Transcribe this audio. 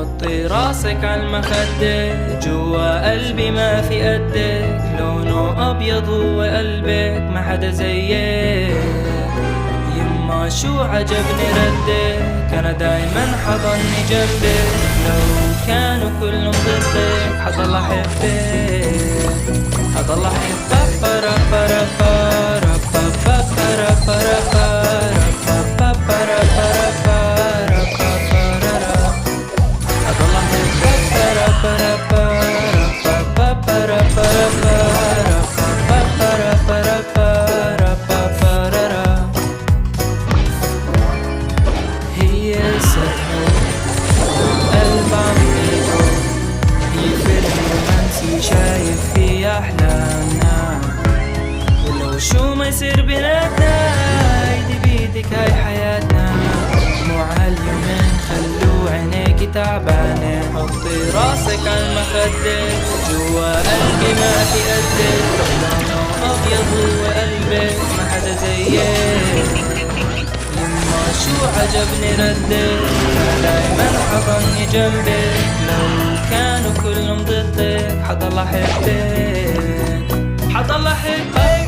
حطي راسك عالمخدة، جوا قلبي ما في قدك، لونه أبيض هو قلبك ما حدا زيك. يما شو عجبني ردك، أنا دايما حضني جنبك، لو كانوا كلهم ضدك حضل أحبك، حضل أحبك. برا برا برا برا برا برا برا برا برا برا حضل أحبك. برا برا برا برا برا برا برا. هي سهرة قلب عم يدور، هي فيلم رومانسي شايف فيه أحلامنا، ولو شو ما يصير بيناتنا ايدي بيدك هاي حياتنا. مو عاليومين خلو عينيكي تعبانة، حطي راسك عالمخدة، جوا قلبي ما في قدك، لونه أبيض هو قلبك ما حدا زيك. يما شو عجبني ردك، دايما حضني جنبك، لو كانوا كلهم ضدك حضل أحبك، حضل أحبك.